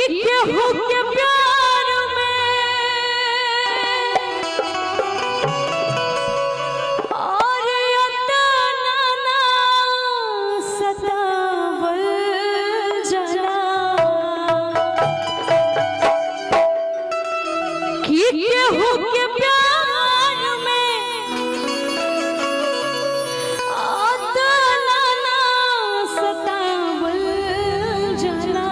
केहू के प्यार में और अतना ना सतावल जला कि केहू के प्यार में अतना ना सतावल जला।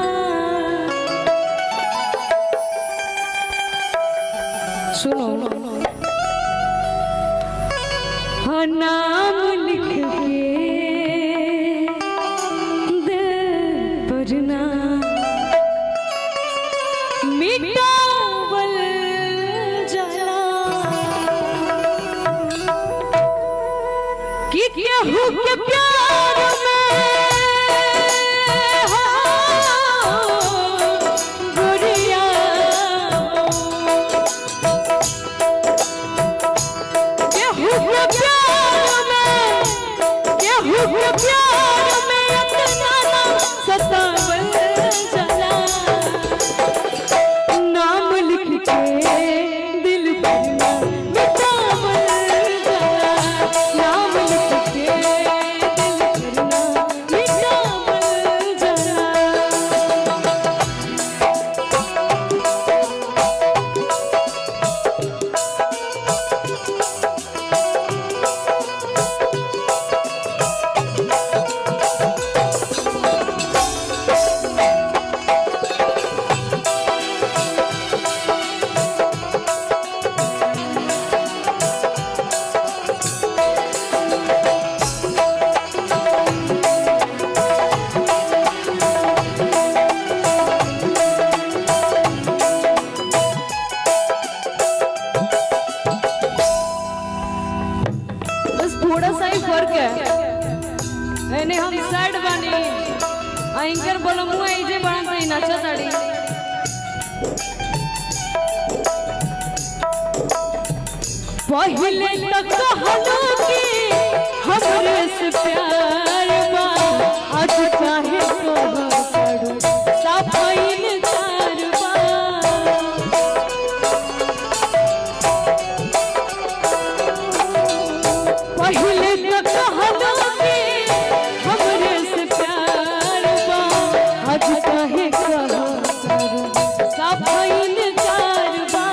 सुनो हाँ नाम लिख के दिल पर ना मिटावल जला कि केहू के प्यार में प्यार में अतना ना सतावल जला। नाम लिख के दिल पर ना मिटावल जला। नाम लिख के दिल पर ना मिटावल जला। थोड़ा सा ही फर्क है। एने हम साइड बानी एंकर बोलमु ऐजे बड़ा सही नाचा ताड़ी। पहले तक कहलो कि हमरे से प्यार बा आज काहे कह पड़ू सफाइन कारबा। पहले तक कहलो कि हमरे से प्यार बा आज काहे कह पड़ू सफाइन कारबा।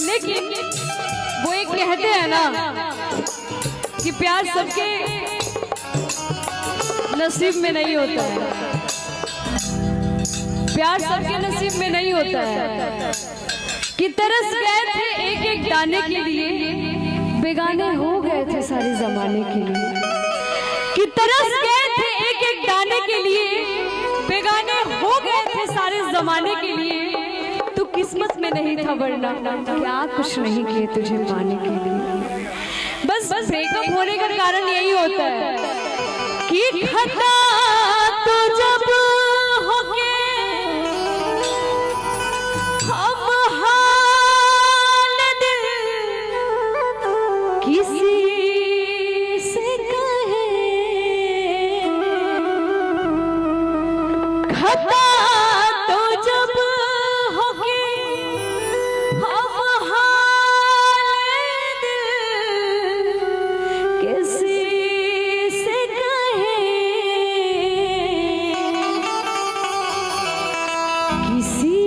लेकिन वो एक कहते हैं ना कि प्यार सबके नसीब में नहीं होता है। प्यार सबके नसीब में नहीं होता है कि तरस गए थे एक एक दाने के लिए बेगाने हो गए थे सारे जमाने के लिए। कि तरस गए थे एक एक दाने के लिए बेगाने हो गए थे सारे जमाने के लिए। तू किस्मत में नहीं था वरना क्या कुछ नहीं किए तुझे पाने के लिए। बस ब्रेकअप होने का कारण यही होता है कि खता तो जब होके हम हाल दिल किसी से कहे खता तो जब होके हम हाल दिल किसी से कहे किसी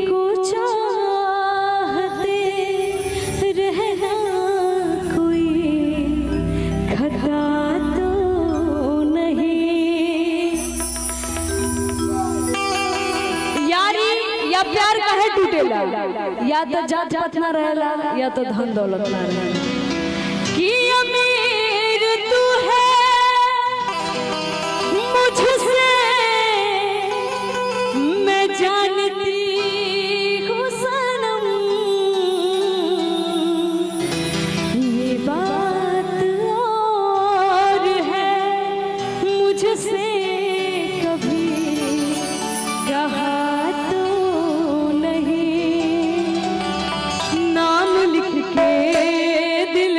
को चाहते रहना कोई खता तो नहीं। यारी या प्यार काहे टूटेला या तो जात पात ना रहेला या तो धन दौलत ना रहेला। कि अमीर तू है मुझसे मैं जानती हूँ सनम। ये बात और है मुझसे कभी कहा तो नहीं। नाम लिख के दिल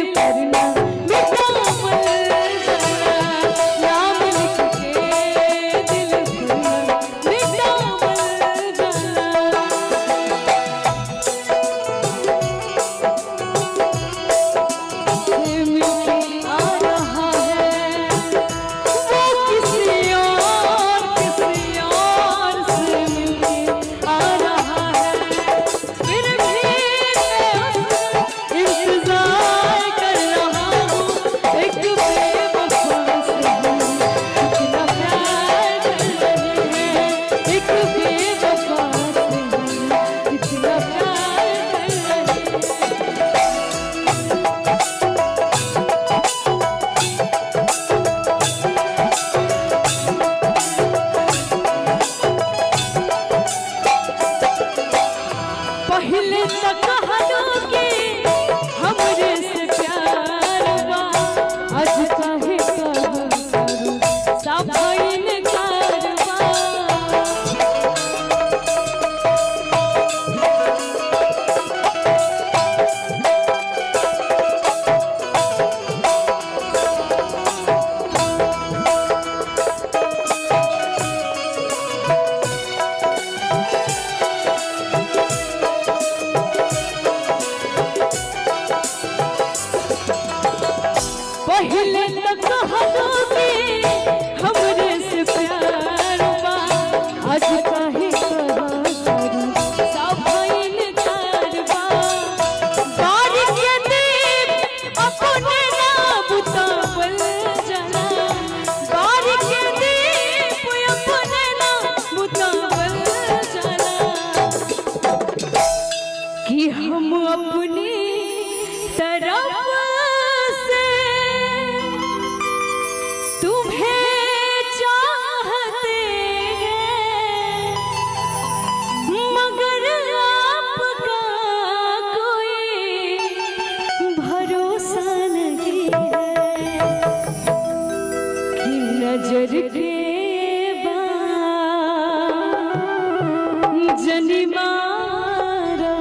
पहले तक कहलोगे हमरे से प्यार बा, आज काहे कहा करू सफाइन कारबा। बारी के दीप अपने ना बुतावल जला, बारी के दीप अपने ना बुतावल जला, कि हम अपनी तरफ से तुम्हें चाहते हैं, मगर आपका कोई भरोसा नहीं है, कि नजर के बाद जनी मारा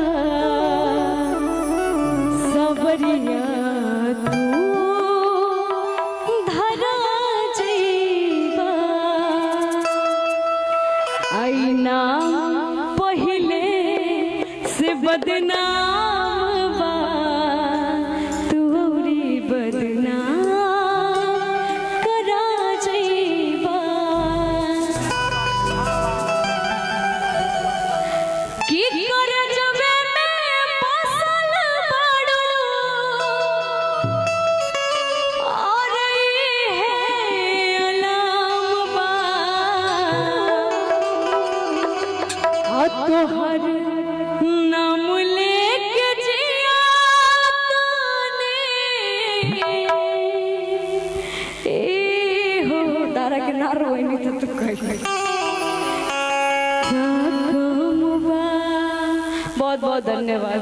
सबरिया तू धरा जइबा। आईना पहिले से बदनाम बा, तू औरी बदनाम करा जइबा। की कर जबे में फसल बाड़ू, और ई है अलाम बा, आ तोहर नाम लेके जिया तूने, ए हो तारा के ना रोई नहीं तो तू कही बहुत बहुत धन्यवाद।